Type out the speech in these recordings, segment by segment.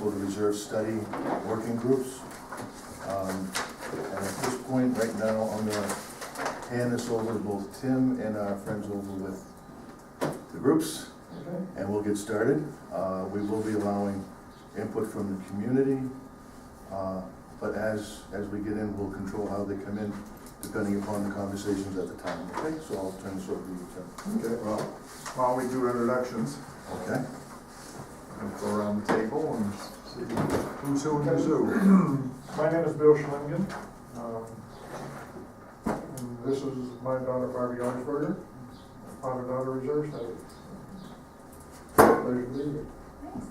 for the reserve study working groups. And at this point, right now, I'm gonna hand this over to both Tim and our friends over with the groups, and we'll get started. We will be allowing input from the community, but as we get in, we'll control how they come in, depending upon the conversations at the time, okay? So I'll turn this over to you, Tim. Okay, well, while we do introductions, Okay? we'll go around the table and see who's who and who's who. My name is Bill Schlingen. And this is my daughter Barbie Arnsberger, father-daughter reserve study. Pleasure to be here. Thanks.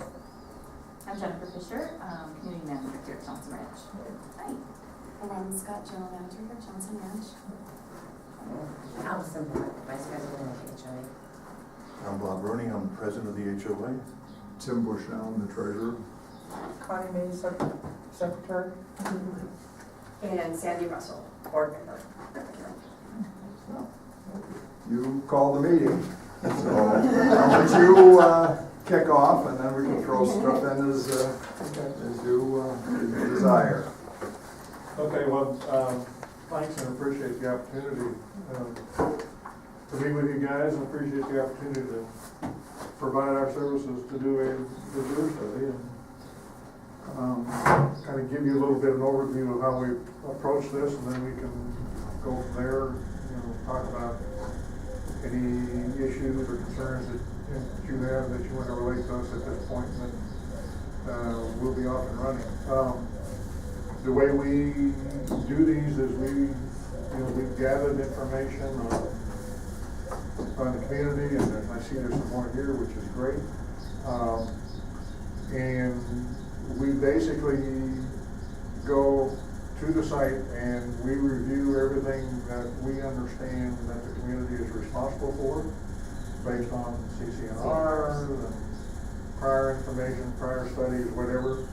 I'm Jennifer Fisher, Community Manager here at Johnson Ranch. Hi. And I'm Scott, General Manager for Johnson Ranch. Allison Black, Vice President of HOA. I'm Bob Rooney, I'm president of the HOA. Tim Bushnell, the treasurer. Connie May, Secretary. And Sandy Russell, board member. You call the meeting, so I'll let you kick off, and then we can throw stuff in as you desire. Okay, well, thanks and appreciate the opportunity to be with you guys, and appreciate the opportunity to provide our services to do a reserve study and kind of give you a little bit of an overview of how we approach this, and then we can go from there, talk about any issues or concerns that you have that you want to relate to us at this point, and then we'll be off and running. The way we do these is we've gathered information on the community, and I see there's some more here, which is great. And we basically go to the site and we review everything that we understand that the community is responsible for, based on CCNR, and prior information, prior studies, whatever.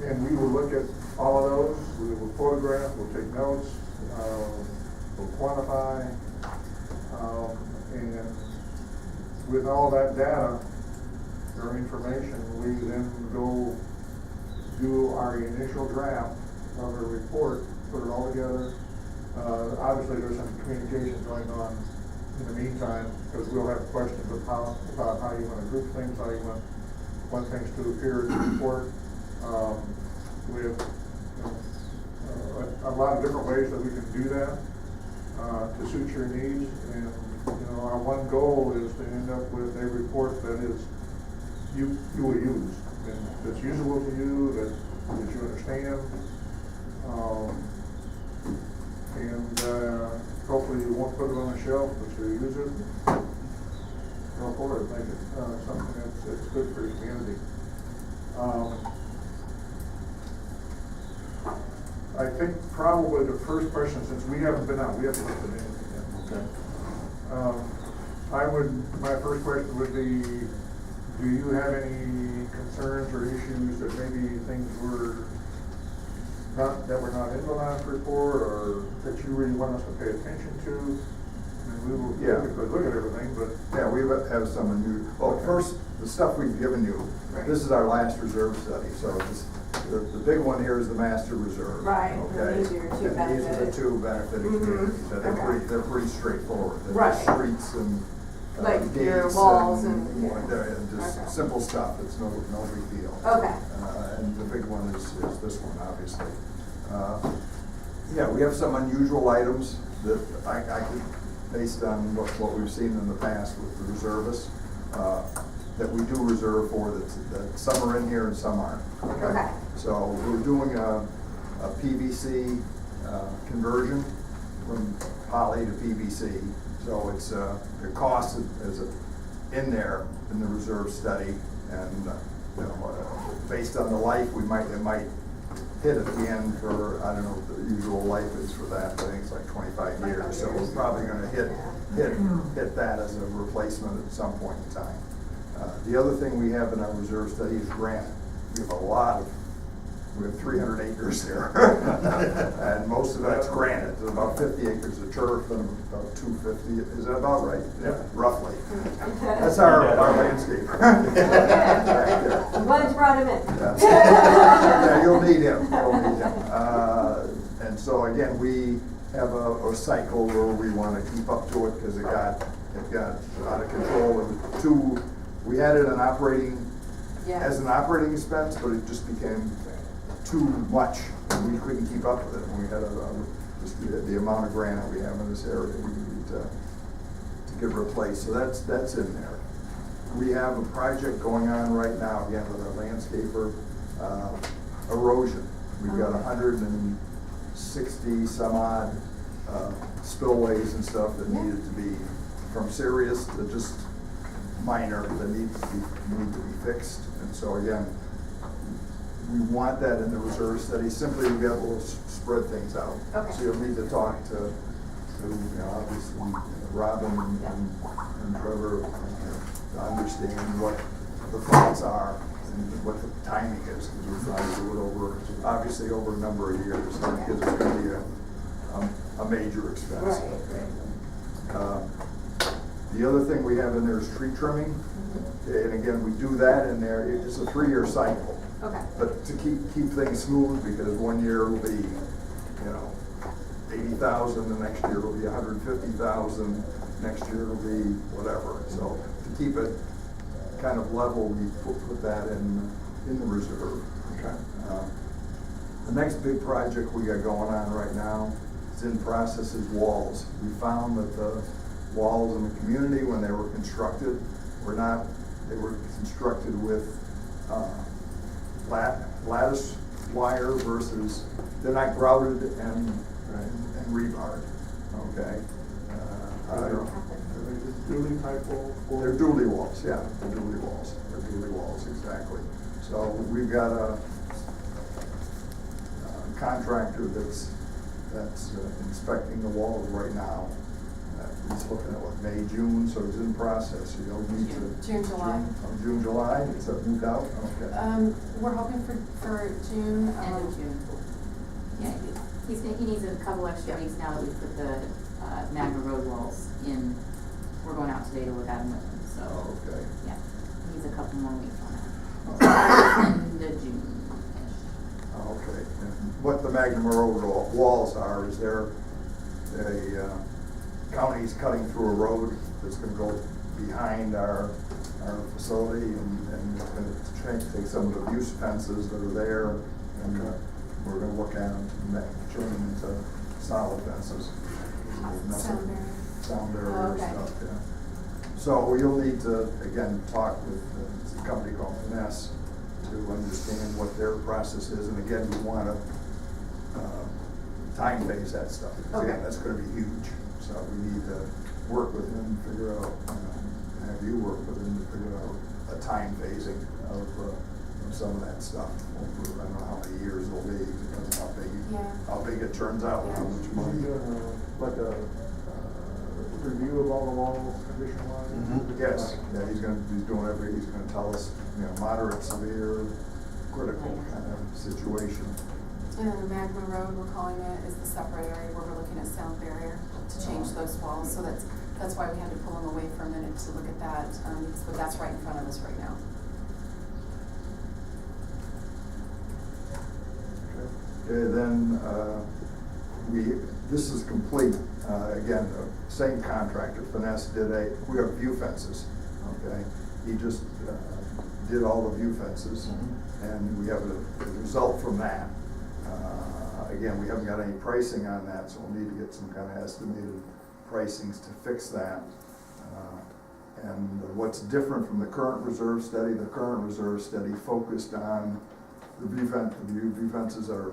And we will look at all of those. We will photograph, we'll take notes, we'll quantify, and with all that data or information, we then go do our initial draft of a report, put it all together. Obviously, there's some communication going on in the meantime, because we'll have questions about how you want to group things, how you want things to appear in the report. We have a lot of different ways that we can do that to suit your needs, and our one goal is to end up with a report that is you will use, and that's usable to you, that you understand, and hopefully you won't put it on the shelf, but you use it. Go forward, make it something that's good for your community. I think probably the first question, since we haven't been out, we haven't looked at anything yet. Okay. My first question would be, do you have any concerns or issues that maybe things were not in the last report, or that you really want us to pay attention to? I mean, we will typically look at everything, but Yeah, we have some unusual. Well, first, the stuff we've given you. Right. This is our last reserve study, so the big one here is the master reserve. Right, and Okay. these are your two And these are the benefited. two benefited communities. And Okay. they're pretty straightforward. They're Right. just streets and Like your gates walls and and- just Okay. simple stuff. It's no big deal. Okay. And the big one is this one, obviously. Yeah, we have some unusual items that I could, based on what we've seen in the past with the reservists, that we do reserve for, that some are in here and some aren't. Okay. So we're doing a PVC conversion from poly to PVC. So it's the cost is in there in the reserve study, and based on the life, it might hit at the end for, I don't know what the usual life is for that. I think it's like 25 years. So we're probably going to hit that as a replacement at some point in time. The other thing we have in our reserve study is granite. We have 300 acres there, and most of that's granite. There's about 50 acres of turf and about 250. Is that about right? Yeah. Roughly. That's our landscape. I'm glad you brought brought him in. Yeah, you'll need him, you'll need him. And so again, we have a cycle where we wanna keep up to it, cause it got out of control. And we had it in operating, as an operating expense, but it just became too much, and we couldn't keep up with it. And we had just the amount of granite we have in this area, we need to get replaced, so that's in there. We have a project going on right now, again, with our landscaper, erosion. We've got 160 some odd spillways and stuff that needed to be, from serious to just minor, that need to be fixed. And so again, we want that in the reserve study, simply to be able to spread things out. Okay. So you'll need to talk to obviously Robin and Trevor to understand what the thoughts are and what the timing is, because we're trying to do it obviously over a number of years, because it's going to be a major expense. Right. The other thing we have in there is tree trimming, and again, we do that in there. It's a 3-year cycle. Okay. But to keep things smooth, because one year will be, 80,000, the next year will be 150,000, next year will be whatever. So to keep it kind of level, we put that in the reserve. Okay. The next big project we got going on right now is in process is walls. We found that the walls in the community, when they were constructed, they were constructed with lattice wire versus, they're not grouted and rebarred, okay? Are they dually type walls? They're dually walls, yeah, they're dually walls. They're dually walls, exactly. So we've got a contractor that's inspecting the walls right now. He's looking at what, May, June, so he's in process. So you'll need to. June, July. June, July, is that moved out? Okay. We're hoping for June. End of June. Yeah, he needs a couple extra weeks now that we put the Magna Road walls in. We're going out today to look at them with him, so, Okay. yeah, he needs a couple more weeks on it. End of June-ish. Okay. And what the Magnum Road walls are is they're county's cutting through a road that's gonna go behind our facility, and it's gonna take some of the abuse fences that are there, and we're gonna look at them to turn them into solid fences. Sound barrier. Sound barrier Oh, okay. stuff, yeah. So you'll need to, again, talk with a company called Finesse to understand what their process is, and again, we wanna time phase that stuff, because again, Okay. that's gonna be huge. So we need to work with him, figure out, have you work with him to figure out a time phasing of some of that stuff. I don't know how many years it'll be, depends on how big it turns out, how much Is he money. doing like a review of all the walls, condition wise? Yes, yeah, he's gonna tell us, moderate, severe, critical kind of situation. And then the Magma Road, we're calling it, is the separate area where we're looking at sound barrier to change those walls. So that's why we had to pull them away for a minute to look at that, because that's right in front of us right now. Okay, then, this is complete, again, same contractor, Finesse we have view fences, okay? He just did all the view fences, and we have the result from that. Again, we haven't got any pricing on that, so we'll need to get some kind of estimated pricings to fix that. And what's different from the current reserve study focused on the view fences are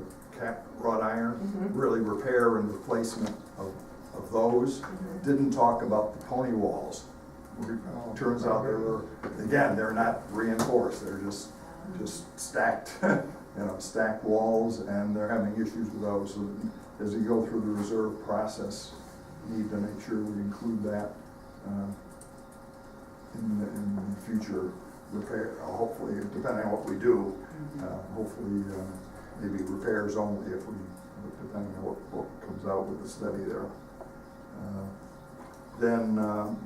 wrought iron, really repair and replacement of those. Didn't talk about the pony walls. Turns out they're not reinforced, they're just stacked, stacked walls, and they're having issues with those. So as you go through the reserve process, you need to make sure we include that in future repair, hopefully, depending on what we do, hopefully maybe repairs only depending on what comes out with the study there. Then,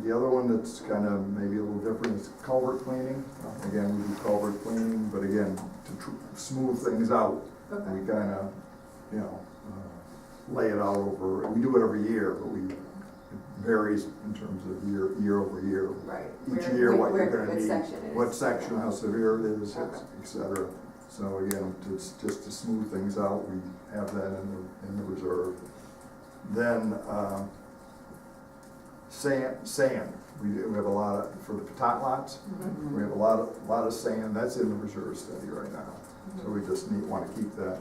the other one that's kind of maybe a little different is culvert cleaning. Again, we do culvert cleaning, but again, to smooth things out, we Okay. kind of, you know, lay it out over, we do it every year, but it varies in terms of year over year. Right. Each Where- year, what where- you're gonna what need, section it what is. section, how severe it is, Okay. et cetera. So again, just to smooth things out, we have that in the reserve. Then, sand, we have a lot of, for the tot lots, we have a lot of sand, that's in the reserve study right now. So we just wanna keep that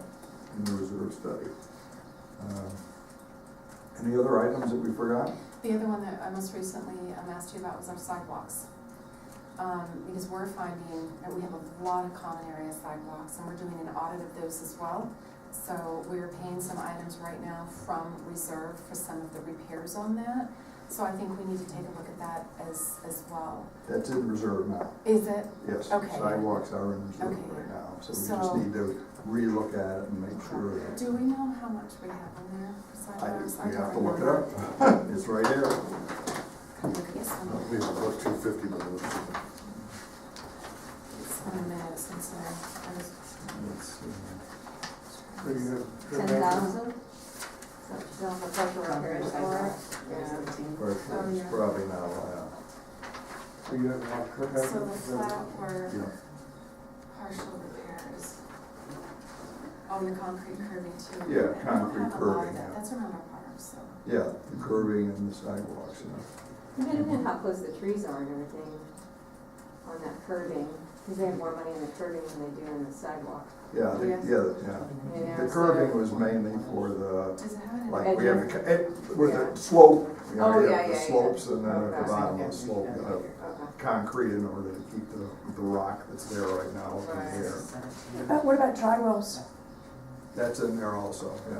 in the reserve study. Any other items that we forgot? The other one that I most recently asked you about was our sidewalks. Because we're finding that we have a lot of common area sidewalks, and we're doing an audit of those as well. So we're paying some items right now from reserve for some of the repairs on that. So I think we need to take a look at that as well. That's in reserve now, Is it? yes. Okay. Sidewalks are in reserve Okay. right now, so we So- just need to relook at it and make sure that. Do we know how much we have in there for sidewalks? We don't have to look it remember. up, it's right here. Yes, We have about 250 million. it's been a minute since I was. So you have. 10,000? So for pressure repairs for it? First, Oh, it's yeah. probably not, So you have a lot of curb So the appeal? flat were yeah. partial repairs. Oh, and the concrete curbing too. Yeah, And we don't concrete have a lot of curbing, that. yeah. That's around our parks, so. Yeah, the curbing and the sidewalks, you know. Depending on how close the trees are and everything on that curbing, because they have more money in the curbing than they do in the sidewalk. Yeah, Yes. Yeah, The so- curbing was mainly for the, Does it have it? like, we have, Edges. with Yeah. the slope, you know, Oh, you yeah, have the yeah, yeah. slopes and then at Okay. the bottom of the slope, you have Okay. concrete in order to keep the rock that's there right now up in Right. the air. What about dry wells? That's in there also, yeah,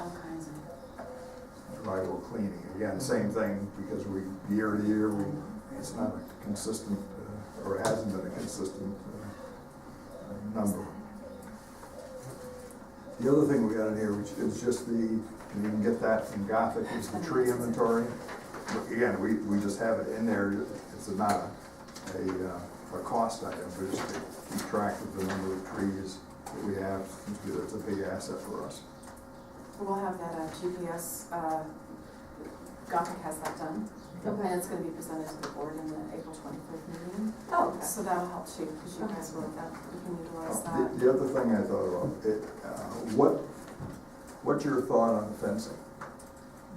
All kinds of. drywall cleaning, again, same thing, because year to year, it's not a consistent, or it hasn't been a consistent number. The other thing we got in here, which is just and you can get that from Gothic, is the tree inventory. Again, we just have it in there, it's not a cost item, but just to keep track of the number of trees that we have, it's a big asset for us. We'll have that GPS, Gothic has that done. Okay. And it's gonna be presented to the board in the April 25th meeting. Oh, okay. So that'll help too, because you guys will, we can utilize that. The other thing I thought about, what's your thought on fencing?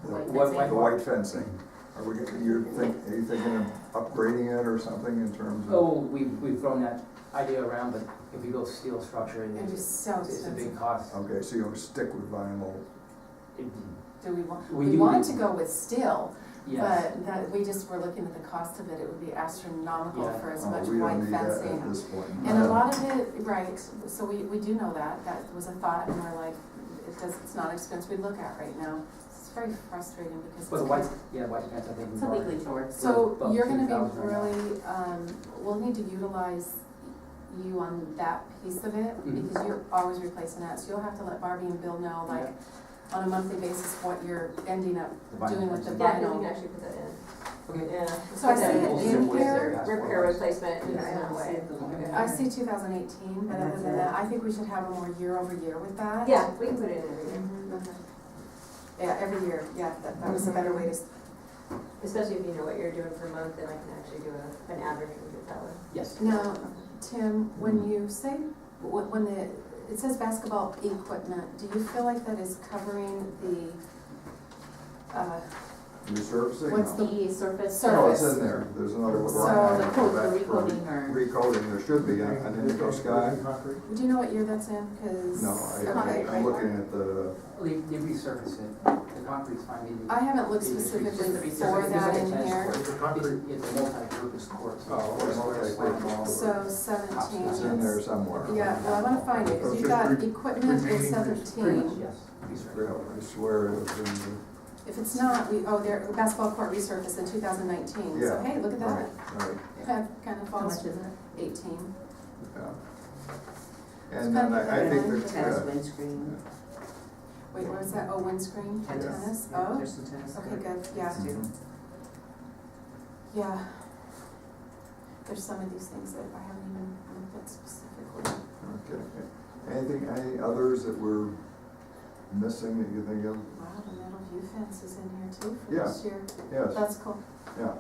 White The fencing? white fencing, are you thinking of upgrading it or something in terms of? Oh, we've thrown that idea around, but if you go steel structure, It'd be it's so it's a expensive. big cost. Okay, so you'll stick with vinyl, Do we want, We we do wanted need- to go with steel, Yes, but that, we just were looking at the cost of it, it would be astronomical Yeah. for as Oh, much we white don't need that fencing. at this point. And a lot of it, right, so we do know that was a thought, and we're like, it's not expensive we look at right now. It's very frustrating because it's. but the white, white fence, I think. It's a legally short. So About you're gonna 2,000 be right now. really, we'll need to utilize you on that piece of it, Mhm. because you're always replacing that, so you'll have to let Barbie and Bill know, like, on a monthly basis, what you're ending up The vinyl doing with the fencing. Yeah, we can vinyl. actually put that in. Okay. Yeah. So I see Put that it Also in with here. their- Repair replacement in Yes. that way. I see 2018, but other than that, I think we should have a more year over year with that. Yeah, we can put it in every year. Mhm. Okay. Yeah, every year, yeah, that was a better way to, Especially if you know what you're doing per month, then I can actually do an average and do it that way. Yes. now, Tim, when you say, when it says basketball equipment, do you feel like that is covering the, Resurfacing? what's No. The surface. No, it's surface? in there, there's another one. So line the item coat, for that the for recoating or- Recoating, there should be, on Indigo Sky. Concrete? Do you know what year that's in? Cause. No, Okay, I'm looking at the, They resurface it, the concrete's fine. I haven't looked It's specifically just- for it's that like a in tennis here. court. It's a concrete. It's a multi-purpose court. so Oh, it's okay, slam okay. dunk. So it's 17. in there somewhere. Yeah, well, I wanna find it, cause you've got equipment in Pretty much, 17. yes. I swear it was in the. If it's not, there, basketball court resurface in 2019, so Yeah, hey, look at that. Right, That kind of How much falls is it? 18. yeah. And then I think that, Tennis windscreen. Wait, what is that? Oh, windscreen for Yeah. tennis? Yeah, Oh, there's some tennis. okay, good, yeah. Mhm. Yeah. There's some of these things that I haven't even looked at specifically. Okay. Any others that we're missing that you think of? Wow, the metal view fence is in here too for Yeah. this year. Yes, That's cool. yeah,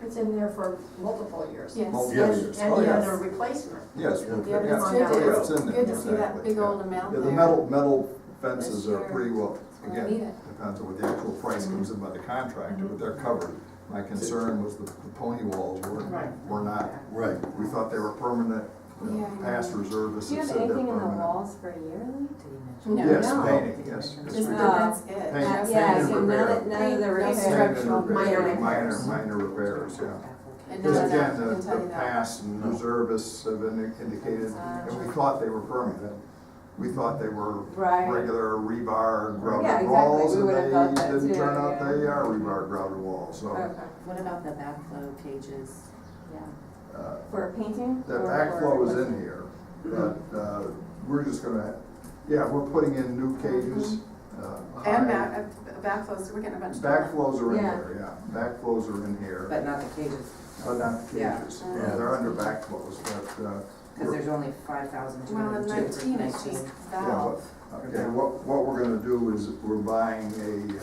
It's in there for multiple years. Yes. Multiple Yes. years. And Oh, the yes. other replacement. yes. Yeah, Yeah, but yeah, it's Yeah, good, yeah, it's in it's there, good to see that exactly, big yeah. old amount Yeah, there. the metal fences This are year. pretty well, I need again, it. depends on what the actual price comes in by the contractor, but they're covered. My concern was the pony walls Right. were not, Right. we thought they were permanent, Yeah, past yeah. reservists Do you have have said they're anything in the permanent. walls for yearly? No. Yes, No. painting, yes. yes, Just we the, do. that's it. Paint- Just Yeah, paint so and none repair. of, none of the Paint- repairs. Paint and Minor repair, repairs. minor repairs, yeah. And Because none of that, again, I can tell the you that. past No. reservists have indicated, and we thought they were permanent. We thought they were Right. regular rebar Yeah, grouted exactly. walls, We and would've they thought that didn't too, turn out yeah. they are rebar grouted walls, so. Okay, What about the backflow cages? yeah. uh, For painting? The or backflow for is in replacement? here, but we're just gonna, yeah, we're putting in new cages. And high- backflows, we're getting a bunch of. Backflows are in Yeah. there, yeah, backflows are in here, But not the cages, but not the Yeah. cages. Yeah. They're under backflows, but, because there's only 5,202 Well, in for 19, it's just 19. yeah, valve. okay, what we're gonna do is we're buying a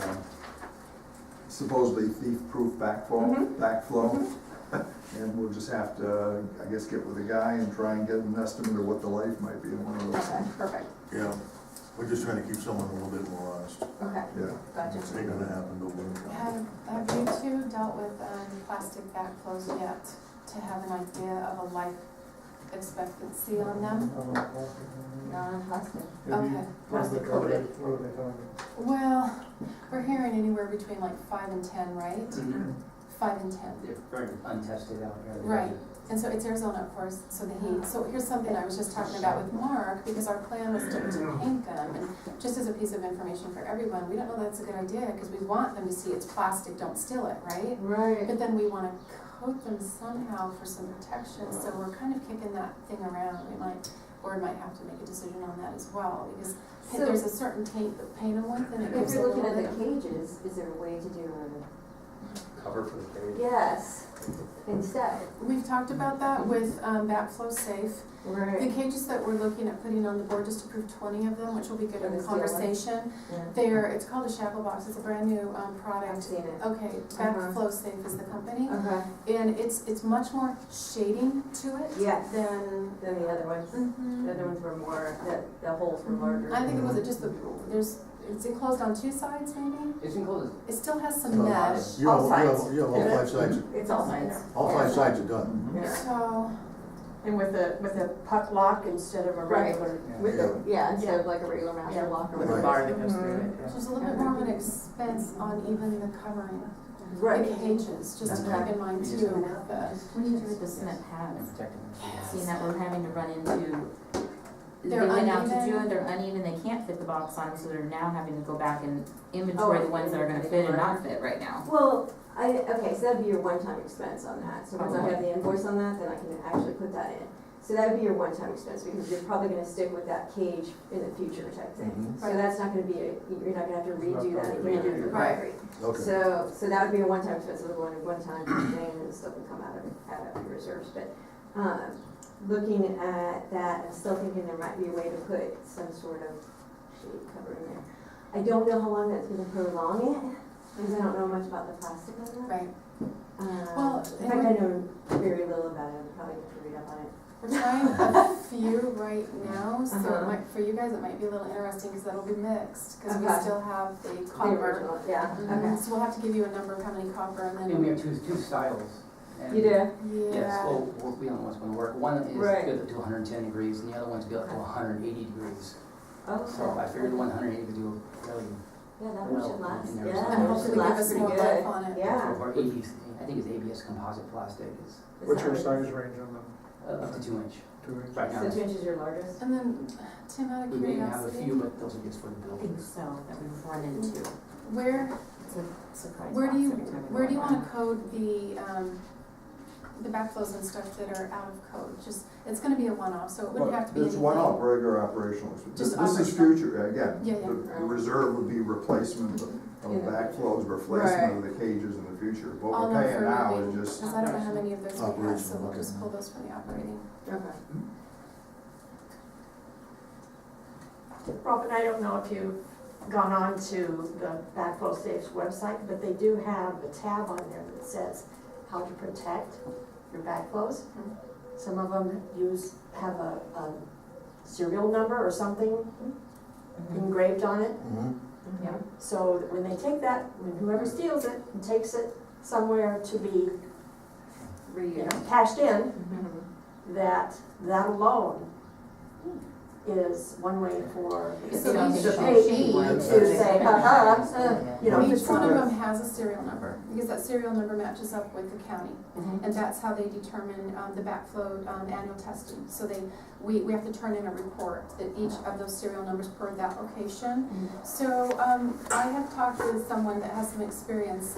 supposedly thief-proof backflow. And we'll just have to, I guess, get with a guy and try and get an estimate of what the life might be in one of those Okay, things. perfect, Yeah, we're just trying to keep someone a little bit more honest. okay, Yeah. gotcha. It ain't gonna happen, but we're gonna. Have you two dealt with plastic backflows yet to have an idea of a life expectancy on them? Non-plastic. Okay. Plastic coated. What are they talking? Well, we're hearing anywhere between like 5 and 10, right? Mhm. 5 and 10. They're very untested out here. Right, and so it's Arizona, of course, so the heat. So here's something I was just talking about with Mark, because our plan was to paint them, and just as a piece of information for everyone, we don't know that's a good idea, because we want them to see it's plastic, don't steal it, right? Right. But then we wanna coat them somehow for some protection, so we're kind of kicking that thing around. Board might have to make a decision on that as well, because So- there's a certain paint that paint them with, and it If gives a you're little looking bit at of. the cages, is there a way to do Cover for the cage. yes, instead? We've talked about that with Backflow Safe. The Right. cages that we're looking at putting on the board, just to prove 20 of them, which will be good For in the the steel ones? conversation. Yeah. It's called a shackle box, it's a brand new I've product. seen it. Okay, Backflow Safe is the company, Okay. and it's much more shading to it Yes. than. Than the other ones. The other ones were more, the holes were larger. I think it was just it's enclosed on 2 sides maybe? It's enclosed. It still has some mesh, You have, All you have, sides. you have all 5 sides, It's all sides. all 5 sides are done. Yeah. so, And with a puck lock instead of a Right. regular. With the, yeah, instead of like a regular master Yeah. lock or With a whatever. bar that goes through Mhm. it. yeah. which is a little bit more of an expense on even the covering. Right. The cages, just to Okay. keep in mind too, with the. We need to read the cement And pads, protecting them. seeing that we're having to run into, they They're went out to uneven. do it, they're uneven, they can't fit the box on, so they're now having to go back and inventory the ones that are gonna fit and not fit right now. Well, okay, so that'd be your one-time expense on that. So once I have the invoice on that, then I can actually put that in. So that would be your one-time expense, because you're probably gonna stick with that cage in the future type thing. Mhm. So that's not gonna be, you're not gonna have to redo that again. Redo, right. Okay. So that would be a one-time expense, so we're going to one-time thing, and the stuff would come out of your reserves. But, looking at that, I'm still thinking there might be a way to put some sort of shade cover in there. I don't know how long that's gonna prolong it, because I don't know much about the plastic on that. Right. Well, In fact, I know very little about it, I'm probably have to read up on it. We're trying a few right now, so it Uh-huh. might, for you guys, it might be a little interesting, because that'll be mixed, because we Okay. still have the The copper. original, yeah, Mhm. okay. So we'll have to give you a number of how many copper, and And we then, have two styles. And You do? Yes, yeah. well, we don't know what's gonna work. One is Right. good up to 110 degrees, and the other one's good up to 180 degrees. Oh, So I figured the 180 would do really, yeah, that one should well, last, in there yeah, somewhere. And it hopefully should give last us pretty more good. life on it. Yeah. or ABS, I think it's ABS composite plastic is Is What's that your right? size range on them? up to 2 inch. 2 inches? Right now, So 2 inches is your largest? And then, Tim, out of we may have a curiosity, few, but those are just for the I think buildings. so, that we've run into, where, it's a surprise where do box you, every time we where go do you in. wanna code the backflows and stuff that are out of code? Just, it's gonna be a one-off, so it wouldn't have to be It's anything. one-off, regular operational. Just This is operational. future, again. Yeah, yeah. The reserve would be replacement, of the backflows replacement of the cages in the future. What I'll we're note paying for now moving, is just, because I don't know how many of those we have, so Operational, we'll okay. just pull those from the operating. Okay. Robin, I don't know if you've gone on to the Backflow Safe's website, but they do have a tab on there that says how to protect your backflows. Some of them have a serial number or something engraved on it. Mhm. Yeah. So that when they take that, when whoever steals it and takes it somewhere to be, cashed in, Mhm. that alone is one way for So the each- payee to say, Each one of it's them has a serial number, because that serial number matches up with the county. Mhm. And that's how they determine the backflow annual testing. So we have to turn in a report that each of those serial numbers per that location. So I have talked with someone that has some experience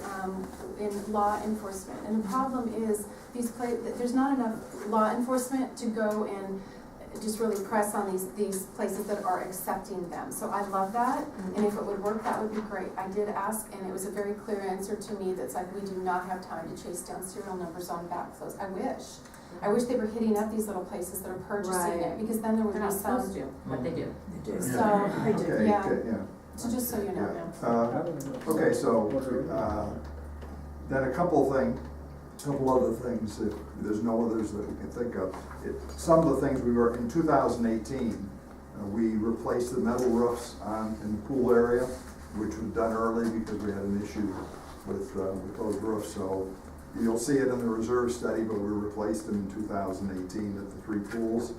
in law enforcement. And the problem is there's not enough law enforcement to go and just really press on these places that are accepting them. So I love that, and if it would work, that would be great. I did ask, and it was a very clear answer to me that's like, we do not have time to chase down serial numbers on backflows. I wish they were hitting up these little places that are purchasing it, Right. because then there would They're be not some, supposed to, but they do. so, okay, yeah. okay, yeah. So just so you know. Yeah. Okay, so, then a couple other things, if there's no others that we can think of. Some of the things in 2018, we replaced the metal roofs in the pool area, which was done early because we had an issue with those roofs. So you'll see it in the reserve study, but we replaced them in 2018 at the 3 pools.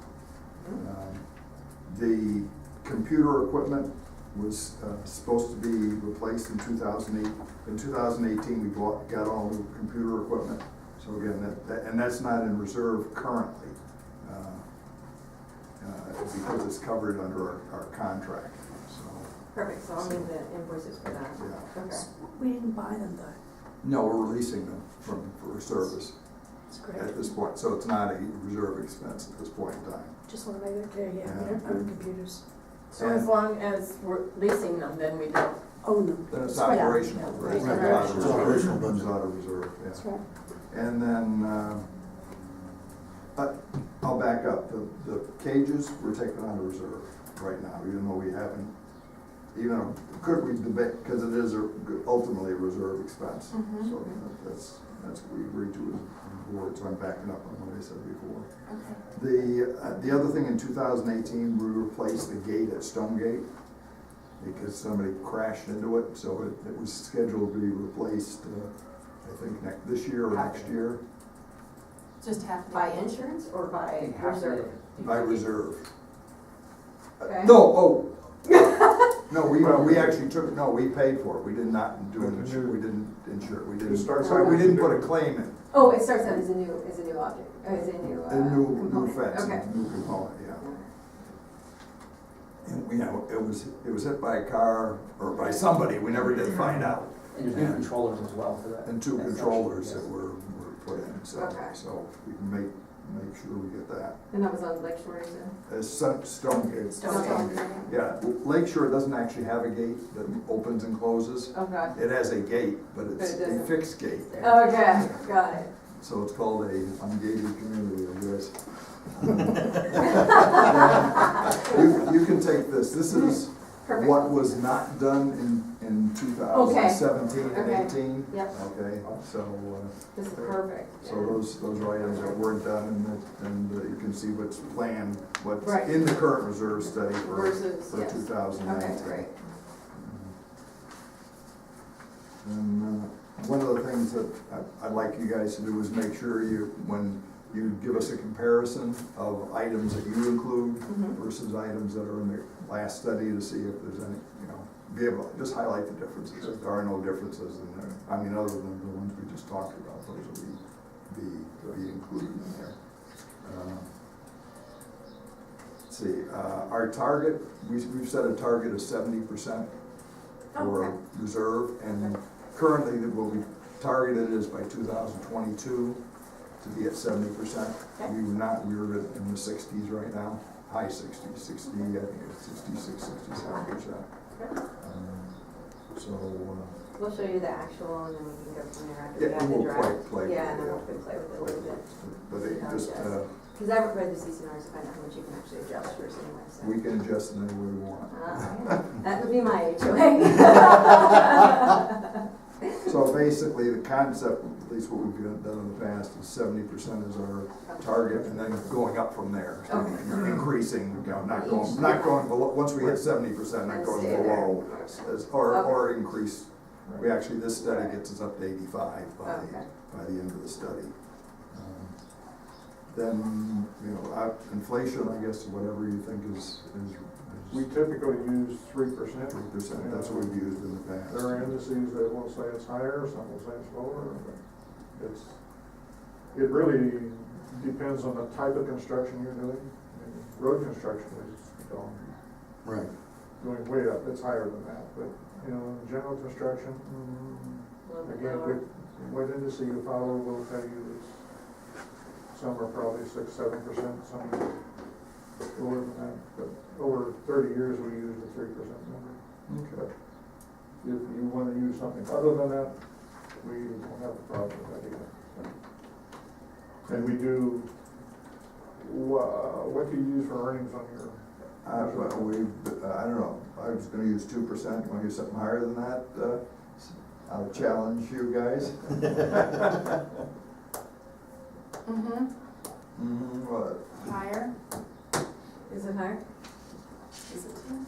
The computer equipment was supposed to be replaced in 2008. In 2018, we got all the computer equipment. So again, and that's not in reserve currently, because it's covered under our contract, so. Perfect, so I'll need the invoices for that. Yeah. Okay. We didn't buy them though. No, we're releasing them for service That's great. at this point, so it's not a reserve expense at this point in time. Just wanna make that clear, yeah, Yeah. we don't own computers. So as long as we're leasing them, then we don't. Own them. Then it's That's right. operational, right? It's Right. out of It's reserve. operational budget. It's out of reserve, yeah. That's right. And then, I'll back up, the cages, we're taking out of reserve right now, even though we haven't, could we debate, because it is ultimately a reserve expense. Mhm. So that's what we agreed to as a board, so I'm backing up on what I said before. Okay. The other thing, in 2018, we replaced the gate at Stonegate, because somebody crashed into it, so it was scheduled to be replaced, I think this year or next year, Just have to. By insurance or by Half reserve? by reserve. Okay. No, no, we actually we paid for it, we did not do an insure, we didn't insure, we didn't, It starts sorry, we out didn't as put a a claim in. Oh, it starts out as a new object, as a new, A new component. fence, Okay. a new component, yeah. And it was hit by a car or by somebody, we never did find out. And there's new controllers as well for that. And 2 that section, controllers yes. that were put in, so, Okay. so we can make sure we get that. And that was on Lake Shore, is it? Stonegate. Stonegate. Yeah, Lake Shore doesn't actually have a gate that opens and closes. Okay. It has a gate, but it's But it a doesn't. fixed gate. Okay, got it. So it's called a ungated community, I guess. You can take this. This is Perfect. what was not done in 2017 and Okay. 18. Yep, Okay, so, this is perfect. so those are items that weren't done, and you can see what's planned, what's Right. in the current reserve study for Versus, yes. 2019. Okay, great. And one of the things that I'd like you guys to do is make sure when you give us a comparison of items that you include Mhm. versus items that are in the last study, to see if there's any, be able to just highlight the differences. If there are no differences in there, I mean, other than the ones we just talked about, those will be included in there. Let's see, our target, we've set a target of 70% for Okay. reserve, and currently what we targeted is by 2022 to be at 70%. Okay. We're in the 60s right now, high 60s, 60, I think it's 66, 67%. So, We'll show you the actual and then we can go from there after Yeah, we have and the we'll draft. play with Yeah, it, and then yeah. we'll play with it a little bit. but See it how it just, does. Because I read the CCNRs to find out how much you can actually adjust first anyway, so. we can adjust in any way we want. That would be my HOA. So basically, the concept, at least what we've done in the past, is 70% is our target, and then going up from there. So Okay. increasing, not going below, once we hit 70%, not And going stay there. below, or Okay. increase. We actually, this study gets us up to 85 Okay. by the end of the study. Then, inflation, I guess, whatever you think is We typically use 3%. 3%, that's what we've used in the past. There are indices that will say it's higher, some will say it's lower, but it really depends on the type of construction you're doing. I mean, road construction is Right. going way up, it's higher than that, but, general construction, again, what indice you follow will tell you some are probably 6-7%, some lower than that, but over 30 years, we use the 3% number. Okay. If you want to use something other than that, we don't have a problem with that either. And we do, what do you use for earnings on your? I don't know, I was gonna use 2%, you wanna use something higher than that? I'll challenge you guys. What? Higher, Is it higher? is it two?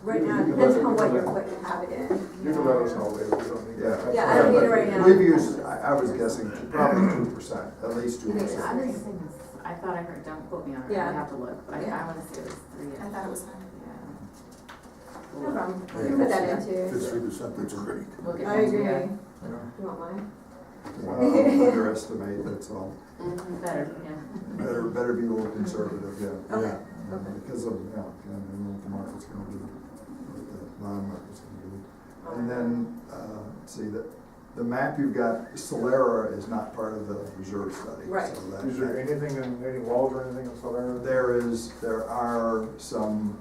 Right now, it You can depends let- on you what can you're let- putting habit in. You can let us know later, we don't need that. Yeah. Yeah, I don't need it right now. We've used, I was guessing probably 2%, at least You think 2%. I was thinking, I thought I heard, don't quote me on it, Yeah. I have to look, but Yeah. I wanna say it was 3. I thought it was higher. Yeah. No problem. You can put that in too. If it's 3%, that's great. We'll get I into agree. it. You want mine? Well, underestimate, that's all. Better, yeah. Better be a little conservative, yeah. Okay. Yeah. Okay. Because of, I don't know what the market's gonna do, what the non-market's gonna do. And then, let's see, the map you've got, Solera is not part of the reserve study. Right. So that- Is there anything in, any walls or anything in Solera? There are some,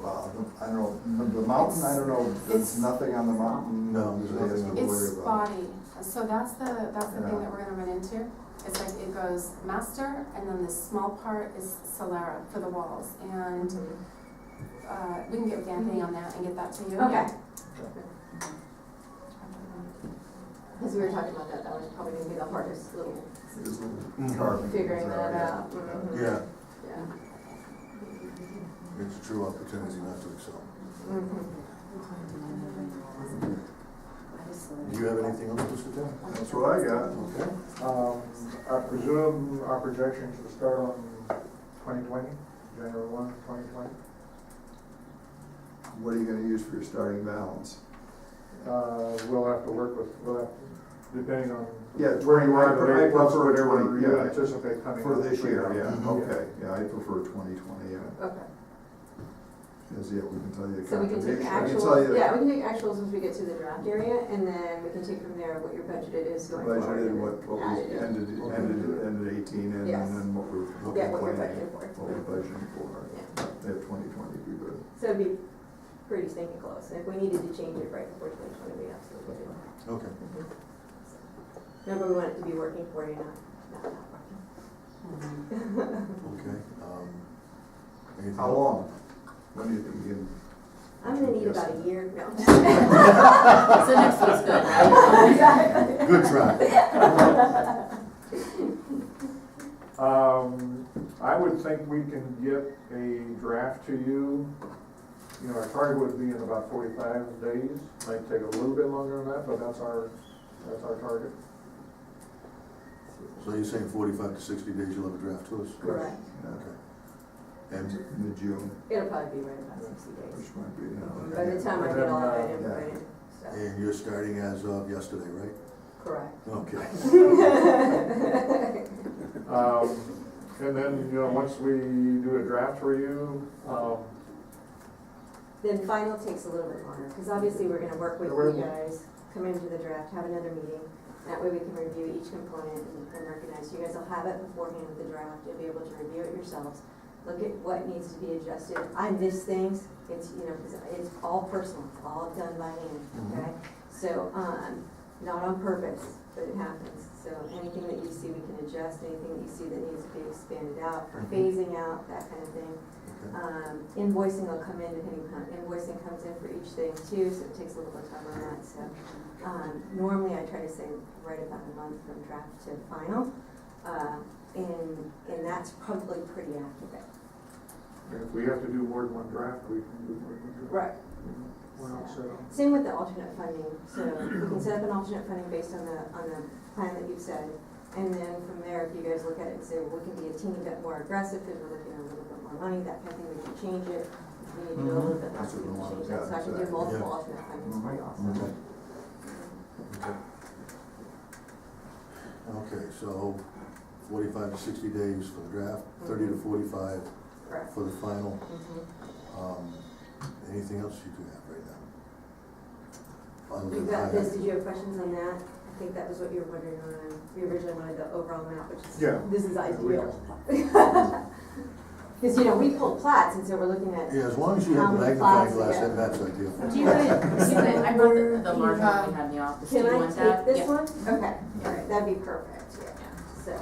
well, I don't know, the mountain, I don't know, there's It's- nothing on the mountain. No, there's that has nothing. to worry It's about. spotty, so that's the Yeah. thing that we're gonna run into. It's like it goes master, and then this small part is Solera for the walls, and, we can get with Anthony on that and get that to you. Okay. Yeah. Because we were talking about that, that was probably gonna be the hardest little There's a Mhm. little carving. figuring that Yeah. out. Mhm. Yeah, Yeah. it's a true opportunity not to excel. Mhm. Do you have anything else, Mr. Tim? That's what I got. Okay. I presume our projections will start on 2020, January 1, 2020. What are you gonna use for your starting balance? We'll have to work with, depending on Yeah, where you are, I the rate plus prefer whatever 20, you yeah. anticipate coming. For up. this year, yeah, Mhm. okay, yeah, I prefer 2020, yeah. Okay. Because, yeah, we can tell you the So we can take contribution. I can tell you actuals, the yeah, we can take actuals once we get to the draft area, and then we can take from there what your budgeted is going forward. budgeted, and what then we add it in. ended 18 in, Yes. and then what we're Yeah, what you're planning, budgeting for. what we're budgeting for. Yeah. If 2020 would be good. So it'd be pretty stinking close, and if we needed to change it right before 2020, we absolutely do. Okay. Remember, we want it to be working for you, not working. Okay. Anything How else? long? When do you think you can? I'm gonna need about a year, no. So next week's good, right? Good try. I would think we can get a draft to you. Our target would be in about 45 days. Might take a little bit longer than that, but that's our target. So you're saying 45 to 60 days you'll have a draft to us? Correct. Okay. And, Mid-June, It'll probably be right about 60 days. which might be, By the time I get all of it Yeah. input, so, and you're starting as of yesterday, right? correct. Okay. And then, once we do a draft for you, Then final takes a little bit longer, because obviously we're gonna work with you guys, come into the draft, have another meeting. That way we can review each component and recognize, you guys will have it beforehand with the draft, you'll be able to review it yourselves. look at what needs to be adjusted. I miss things, it's, you know, 'cause it's all personal, it's all done by hand, okay? So, not on purpose, but it happens. So anything that you see we can adjust, anything that you see that needs to be expanded out, or phasing out, that kind of thing. Invoicing will come in, depending on, invoicing comes in for each thing too, so it takes a little bit of time on that, so. Normally I try to say right about a month from draft to final, and that's probably pretty accurate. If we have to do more than one draft, we can do more than one draft. Right. We're not set on. Same with the alternate funding, so you can set up an alternate funding based on the plan that you've said. And then from there, if you guys look at it and say, well, we can be a teeny bit more aggressive because we're looking at a little bit more money, that kind of thing, we can change it. If we need to do a little bit less, we can change it. So I can do multiple alternate fundings for you also. Okay. Okay, so 45 to 60 days for the draft, 30 to 45 Correct. for the final. Mhm. Anything else you do have right now? Other You than got this, highlight? did you have questions on that? I think that was what you were wondering on, you originally wanted the overall map, which is, Yeah. this is ideal. Because, you know, we pulled plats, and so we're looking at, Yeah, as long as you How have a many magnifying plots glass, you that map's ideal. Do you could, I brought the large one we have in the office, do can you I want that? take this Yeah. one? Okay, all right, that'd be perfect, yeah. So,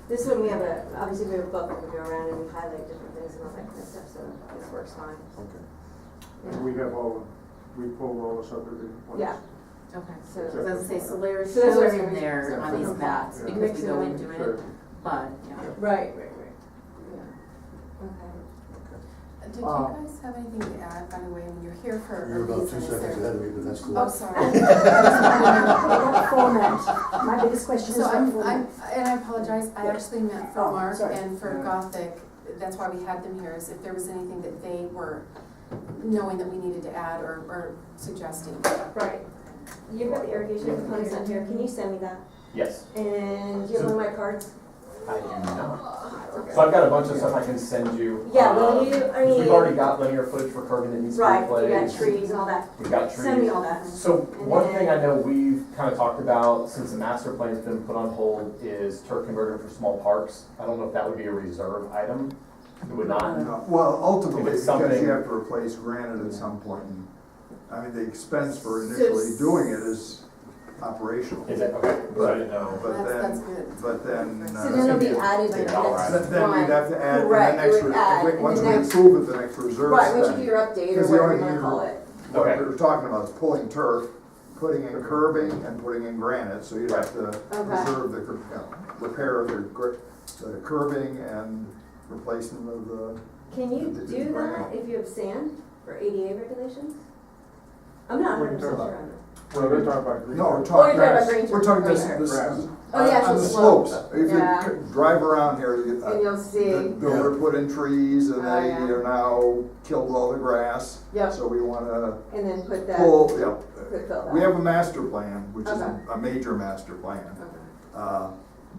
this one we have obviously we have a book that we go around and we highlight different things and all that kind of stuff, so this works fine. Okay. And we have we pulled all the subdivision plans. Yeah, Okay, so, so as I say, so there's So that's what shows I'm in there saying. on these maps, Yeah. because Mix we it go up. into Sure. it, but, yeah. right, yeah. Okay. Did you guys have anything to add, by the way, when you're here for You're a about reason? 2 Is seconds there- ahead of me, but that's cool. Oh, sorry. What format? My biggest question is So what I'm, format? and I apologize, I actually meant for Oh, Mark sorry. and for Gothic, that's why we had them here, is if there was anything that they were knowing that we needed to add or suggesting. Right. You've got the irrigation components on here, can you send me that? Yes, And do you have one of my cards? I do not. So I've got a bunch of stuff I can send you. Yeah, will you, I mean. We've already got linear footage for curbing that needs to be Right, replaced. you got trees and all that. We've got trees. Send me all that. So And one then- thing I know we've kind of talked about since the master plan's been put on hold is turf converter for small parks. I don't know if that would be a reserve item. It would not. No, well, ultimately, If it's because something- you have to replace granite at some point, and, I mean, the expense for So initially s- doing it is operational. Is it? Okay, so I didn't know. But That's then, good. but then. So then it'll be added to the All right. next But then we'd have to add the Right, next, you would add in once the we next- approve it, the next reserve Right, once you spend. do your update or Because the whatever only you wanna thing call it. What Okay. we were talking about is pulling turf, putting in curbing and putting in granite, so you'd have to reserve the, repair the curbing and replacement of the. Can you the do that granite. if you have sand for ADA regulations? I'm not What are 100% you sure talking on that. Well, we're talking about green. No, we're Oh, you're talking, talking about green we're talking turf, this, green this, turf. Oh, the actual on the slope. slopes. If Yeah. you drive around here, you, And you'll see, the builder put in trees and Oh, they yeah. are now killed all the grass. Yep. So we wanna and then put that, pull, put fill that. we have a master plan, which is Okay. a major master plan. Okay.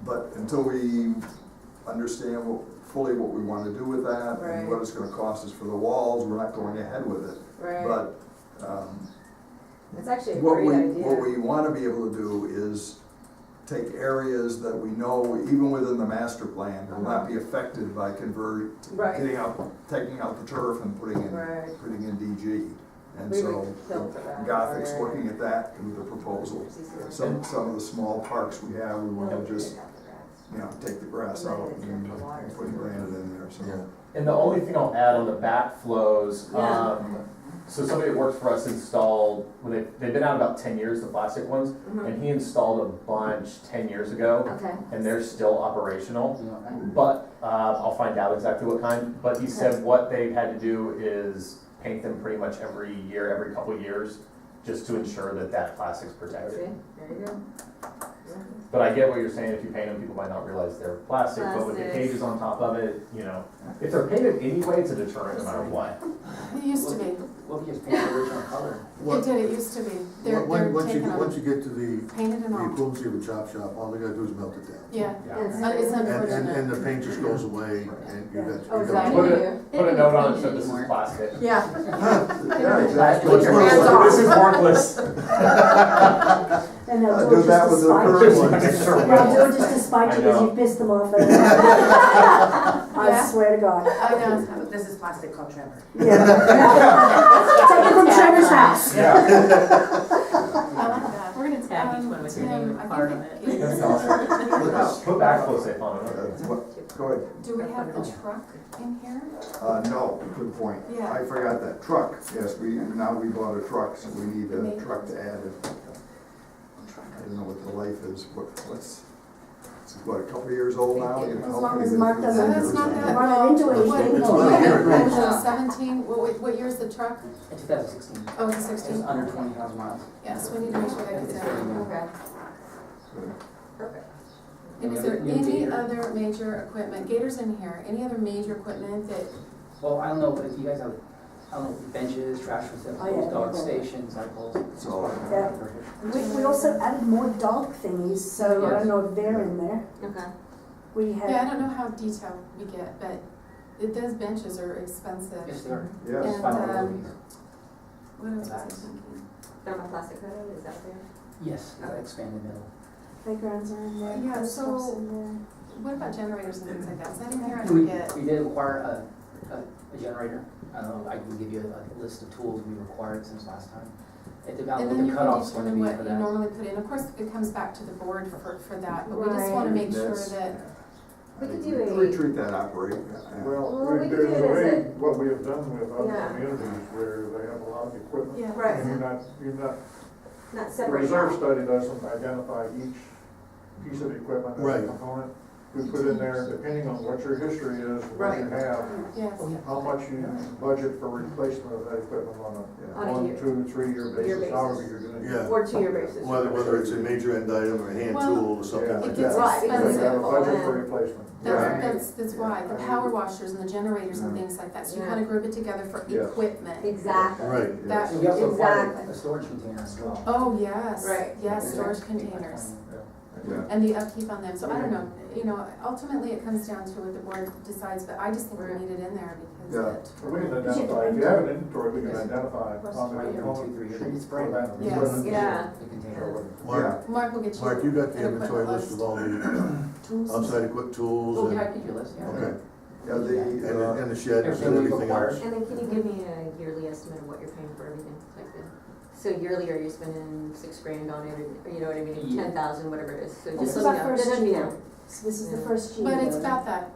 But until we understand fully what we wanna do with that Right. and what it's gonna cost us for the walls, we're not going ahead with it. Right, But, it's actually a what great idea. what we wanna be able to do is take areas that we know, even within the master plan, will not be affected by Right. taking out the turf and putting Right. in DG. And We so, would filter that. Gothic's Right. looking at that with the proposal. Some of the small parks we have, we wanna just, take the grass And then out it's and got the water. put granite in there, so. Yeah. And the only thing I'll add on the backflows, Yeah. so somebody that works for us installed, when they've been out about 10 years, the plastic ones, and he installed a bunch 10 years ago, Okay. and they're still operational. But, I'll find out exactly what kind, but he said what they've had to do is paint them pretty much every year, every couple of years, just to ensure that that plastic's See, protected. there you go. But I get what you're saying, if you paint them, people might not realize they're plastic, but with the Plastic. cages on top of it, if they're painted anyway, it's a deterrent no matter what. It used to be, Well, we just paint the original color. it did, it used to be, they're Once you taken once on, you get to the painted and all, equivalency of a chop shop, all they gotta do is melt it down. yeah. It's It's And unfortunate. the paint just goes away and you got. Oh, you is got- that Put new? Put a note on it, so this is plastic. Yeah. Yeah, exactly. Put your hands off. This is worthless. And they'll I'll do do it that just with to the spite curb you. ones. They'll do it just to spite I you because know. you pissed them off. I Yeah. I swear to God. I know. This is plastic called Trevor. Yeah. Take it from Trevor's house. I like that. We're gonna tag each one with your name Tim, and I card think on it. it- That's awesome. Put backflow safe on it. Go ahead. Do we have the truck in here? No, good point. Yeah. I forgot that. Truck, yes, now we bought a truck, so we need a truck to add it. I don't know what the life is, it's what, a couple of years old now? As long as Mark doesn't- So that's not that, Run well, into anything. what, 17, what year's the truck? In 2016. Oh, it's a It's 16? under 20,000 miles. Yes, we need to make sure that gets It's in. very new. Okay. Perfect. And is there any other major equipment, Gator's in here, any other major equipment that, Well, I don't know if you guys have, I don't know, benches, trash Oh, yeah, receptacles, dog yeah. stations, cycles. So, Yeah. We also added more dog thingies, so I don't know if they're in there. Okay. We yeah, I had, don't know how detailed we get, but those benches are expensive. Yes, they are. yes. And, Final um, release. What else was I thinking? Thermoplastic coating, is that there? Yes, expanded middle. playgrounds are in there. Yeah, post so- office in there. What about generators and things like that? Is that in here? I We forget. did acquire a generator. I don't know, I can give you a list of tools we required since last time. It's about And what then the you can cutoff's going to determine be what for you that. normally put in. Of course, it comes back to the board for that, but we just Right. wanna make sure That's- that, We could do a. We treat that operate. Well, Well, we could there's do a it as way, a- what we have done with other Yeah. communities where they have a lot of equipment. yeah. Right. And you're not, Not the separate. reserve study doesn't identify each piece of equipment as a Right. component. We put in there, depending on what your history is, what you Right. have, Yes. how much you budget for replacement of that equipment on On a a 1, year. 2, 3 year basis, basis. however you're gonna do it. Yeah. Or 2-year basis. Whether it's a major end item or a hand Well, tool or something yeah. like It gets that. Right, You have to have a expensive. budget for and- replacement. Right. That's why, the power washers and the generators and things like that, so you Yeah. kinda group it together for Yes. equipment. Exactly. Right. That, And we also acquired Exactly. a storage container as well. oh, yes. Right. Yes, storage containers. Yeah. And the upkeep on them, so I don't know, ultimately it comes down to what the board decides, but I just think we need it in there because Yeah. it. So we can identify, if you have an inventory, we can Yes. identify on the Right, every 2, component 3 years. sheets for that. Yes. equipment. Yeah. The container. Mark, Mark will get you. Mark, you got the an inventory equipment list of all the Tools. outside equip tools Oh, and, yeah, I can give you a list, yeah. okay, Yeah, and the sheds and Everything we've everything acquired. else. And then can you give me a yearly estimate of what you're paying for everything? Like so yearly, are you spending $6,000 on it, or you know what I mean, Yeah. 10,000, whatever it is, so This just is let me our know. first Let me year. know. So this is the Yeah. first year. But it's though. about that,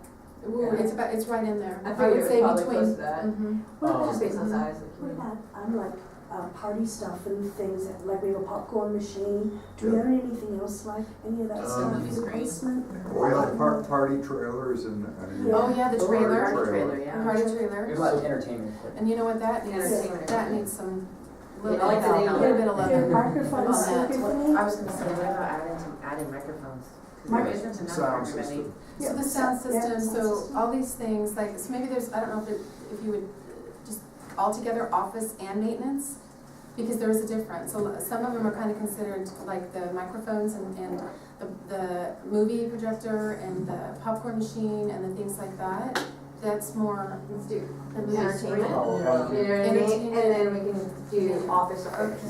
it's right in there. I I figured would it was say probably between. close to that. Mhm. What about, Just based on size of the what community. about, like, party stuff and things, like we have a popcorn machine, do we own anything else like any of that stuff, Movies for green. placement? We have party trailers and. Yeah. Oh, yeah, the trailer, Party Trailer, the yeah. party There's trailer. a lot of entertainment equipment. And you know what that needs? Entertainment That equipment. needs some, Yeah, little I like the help, name a of little it. bit of Your leather. microphone on is that. speaking. I was gonna say, what about adding microphones? 'Cause there isn't enough for Sound everybody. system. So the sound Yeah, system, sound so system. all these things, like, so maybe there's, I don't know if you would just altogether office and maintenance, because there is a difference. So some of them are kind of considered like the microphones and the movie projector and the popcorn machine and the things like that. That's more Let's do the movie entertainment, you know Oh, what I mean? Entertainment. And then we can do office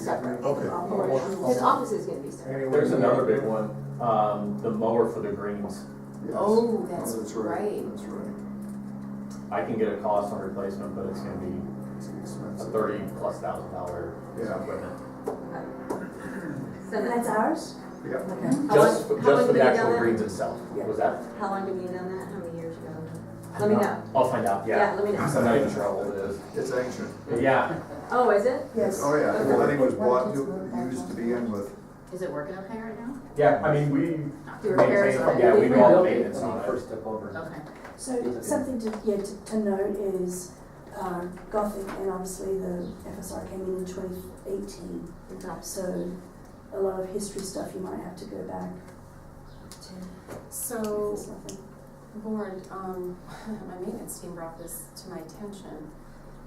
separate. Okay. Because office is gonna be separate. Anyway, There's another big one, the mower for the greens. Yes. Oh, that's right. right. That's right. I can get a cost on replacement, but it's gonna be It's a expensive. $30,000+ Yeah. equipment. Send That's that. ours? Yeah. Okay. Just, How just long for have the you done actual that? greens itself. Yeah. Was that? How long have you done that? How many years ago? Let me know. I'll find out, yeah. Let me know. I'm not even sure how old it is. It's ancient. Yeah, Oh, is it? Yes. Oh, yeah. Okay. Well, I think it was bought, used to begin with. Is it working okay right now? yeah, I mean, we Do repairs maintain, on it? yeah, we do all the Rebuilt it maintenance when on we it. first took over. Okay. So something to note is Gothic, and obviously the FSR came in 2018. Okay. So a lot of history stuff you might have to go back to. So, There's nothing. board, my maintenance team brought this to my attention,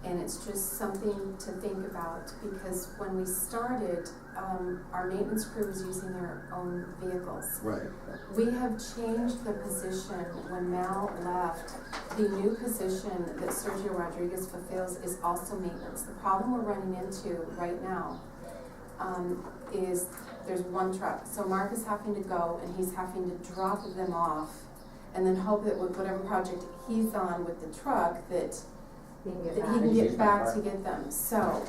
and it's just something to think about, because when we started, our maintenance crew was using their own vehicles. Right. We have changed the position when Mal left. The new position that Sergio Rodriguez fulfills is also maintenance. The problem we're running into right now is there's one truck. So Mark is having to go and he's having to drop them off and then hope that with whatever project he's on with the truck, that You can get that back. he can Use get my back car. to get them, so.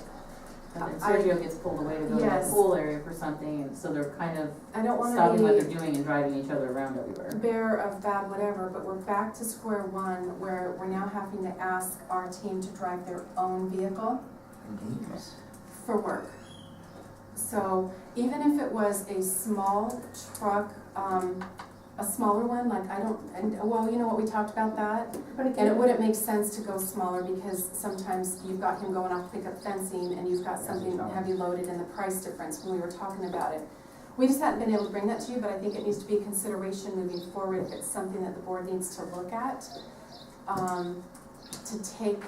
And then I- Sergio gets pulled away to go to the Yes. pool area for something, and so they're kind of I don't wanna stopping what be they're doing and driving each other around everywhere. bearer of bad whatever, but we're back to square one, where we're now having to ask our team to drive their own vehicle for work. So even if it was a small truck, a smaller one, like well, you know what, we talked about that? But And it wouldn't make sense to go smaller because sometimes you've got him going off to pick up fencing and you've got something heavy loaded and the price difference when we were talking about it. We just hadn't been able to bring that to you, but I think it needs to be a consideration moving forward if it's something that the board needs to look at. To take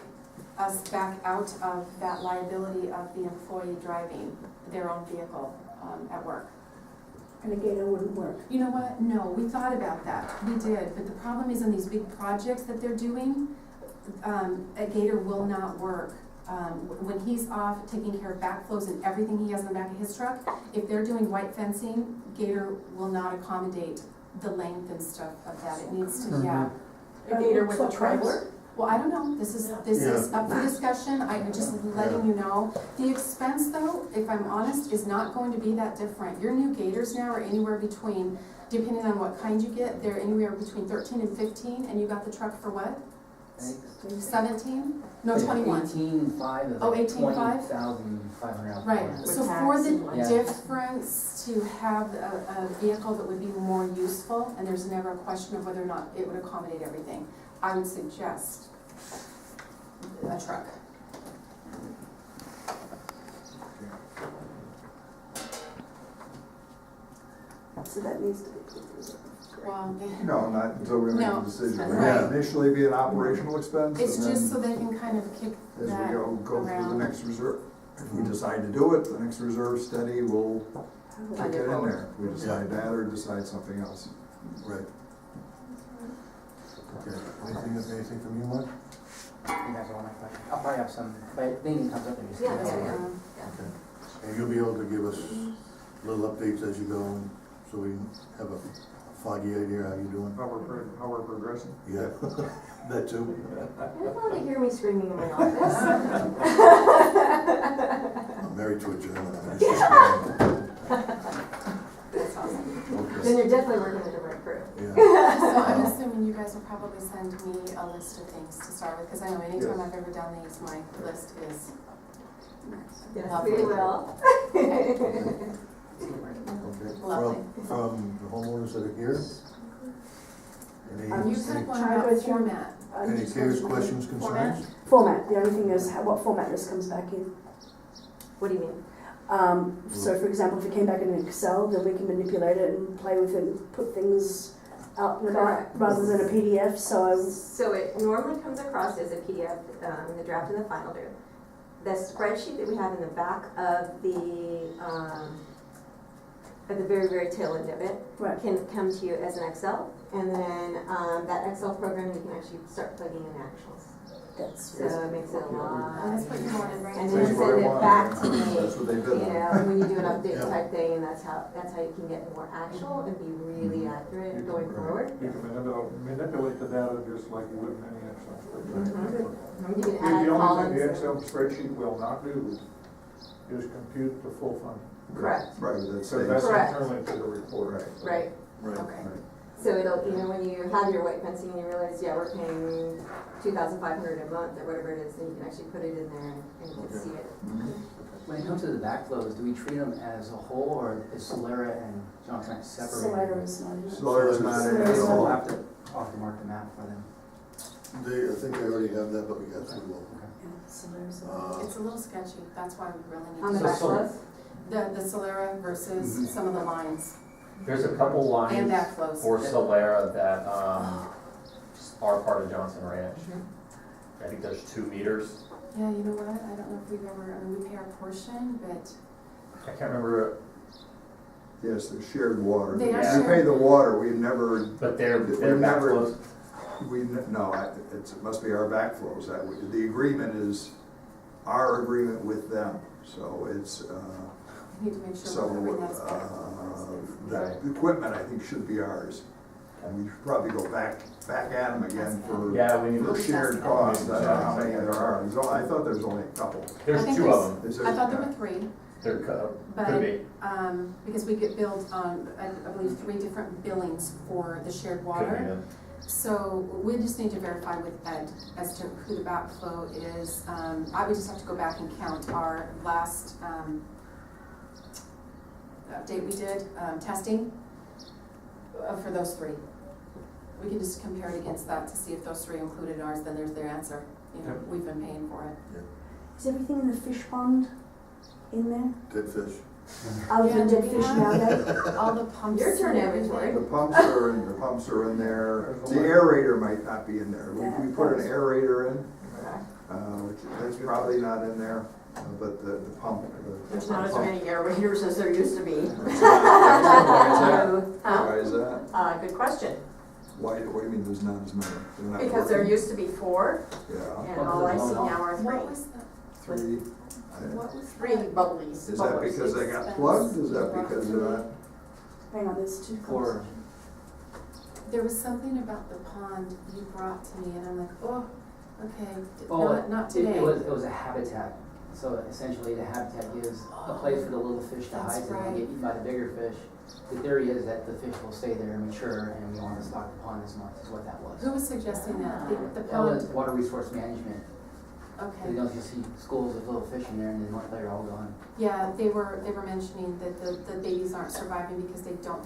us back out of that liability of the employee driving their own vehicle, at work. And again, it wouldn't work. You know what? No, we thought about that. We did, but the problem is in these big projects that they're doing, a Gator will not work. When he's off taking care of backflows and everything he has in the back of his truck, if they're doing white fencing, Gator will not accommodate the length and stuff of that. It needs to, yeah. A Gator with a trailer? Well, I don't know, this is up for discussion, I'm just letting you know. The expense though, if I'm honest, is not going to be that different. Your new Gators now are anywhere between, depending on what kind you get, they're anywhere between 13 and 15, and you got the truck for what? 17? No, 21. 18.5 is Oh, like 18.5? 20,500. Right, With so tax for and the what- difference to have a vehicle that would be more useful, and there's never a question of whether or not it would accommodate everything, I would suggest a truck. So that needs to be put in reserve. Well, No, not until we make No, a decision. It right. may initially be an operational expense, it's and just so then they can kind of kick as that we go through the around. next reserve. If we decide to do it, the next reserve study will kick it in there. If we decide that or decide something else. Right. Okay, anything from you, Mark? You guys want my question? I'll probably have some, but if anything comes up, then just. Yeah, let me know. yeah. Okay. And you'll be able to give us little updates as you go, and so we have a foggy idea how you're doing? How we're progressing. Yeah, that too. You're allowed to hear me screaming in my office. I'm married to a German. That's awesome. Okay. Then you're definitely working with the right crew. Yeah. So I'm assuming you guys will probably send me a list of things to start with, because I know anytime I've ever done these, my list is. Yes, we will. Okay. Lovely. From the homeowners that are here? You Any, had one Try to about go through- format. any cares, questions, concerns? Format, the only thing is what format this comes back in. What do you mean? So for example, if it came back in Excel, then we can manipulate it and play with it and put things out and about Correct. rather than a PDF, So it normally comes across as a PDF, in the draft and the final draft. The spreadsheet that we have in the back of the, at the very, very tail end of it, right. can come to you as an Excel, and then, that Excel program, you can actually start plugging in actuals. That's So it makes it a lot. And that's what you wanted, right? And That's then what I send it want. back to me, That's what they've you been know, on. when you do an update Yeah. type thing, and that's how you can get more actual and be really accurate going forward. You can manipulate the data just like you would in any Excel spreadsheet. Mhm. You can The add only columns. thing the and- Excel spreadsheet will not do is compute the full fund. Correct, Right, that's, So that's Correct. internally to the report. right. right. Okay. So it'll, you know, when you have your white fencing and you realize, yeah, we're paying 2,500 a month or whatever it is, then you can actually put it in there and you can see it. When it comes to the backflows, do we treat them as a whole, or is Solera and John Trent separate? Solera is not in it. Solera's not in it at So all. we'll have to mark the map for them. I think they already have that, but yes, we will. Yeah, Solera's not. It's a little sketchy, that's why we really On need the to. So- backflows? The Solera versus some of the lines There's a couple and lines backflows. for Solera that, are part of Johnson Ranch. I think there's 2 meters. Yeah, you know what, I don't know if we've ever, I mean, we pay our portion, but I can't remember, Yes, they're shared water. They are We shared. pay the water, we never, but their We've never- backflows. it must be our backflows. The agreement is our agreement with them, so it's, we need to make sure so, we're covering that as part of the the equipment, I think, should be ours. And we should probably go back at them again for, Yeah, we need for to. shared costs, I don't know how many there are. I thought there was only a couple. There's I think 2 of them. Is I thought there there- were 3. There But, could be. because we get billed on, I believe, 3 different billings for the shared Could be, water. yeah. So we just need to verify with Ed as to who the backflow is. I would just have to go back and count our last, update we did, testing, for those 3. We can just compare it against that to see if those 3 included ours, then there's their answer. You know, we've been paying for it. Is everything in the fish pond in there? Dead fish. Other than Yeah, dead we fish have- nowadays? All the pumps. Your turn, and inventory. everything. The pumps are in there. The aerator might not be in there. We put an aerator in, which, that's probably not in there, but the pump. There's not as many aerators as there used to be. Why is that? Good question. What do you mean there's not as many? They're not Because there working? used to be 4, Yeah, and all I see now are 3. What was that? 3. What was 3 that? bubblies. Is that because they got plugged? Is that because they're not? Hang on, there's 2 For, There was something about the pond you brought to me, and I'm like, oh, okay, not it today. was a habitat. So essentially, the habitat gives a place for the little fish to hide That's so they don't right. get eaten by the bigger fish. The theory is that the fish will stay there and mature, and we want to stock the pond this month, is what that was. Who was suggesting that? The That was pond? water resource management. Okay. You know, you see schools of little fish in there, and then one later all gone. Yeah, they were mentioning that the babies aren't surviving because they don't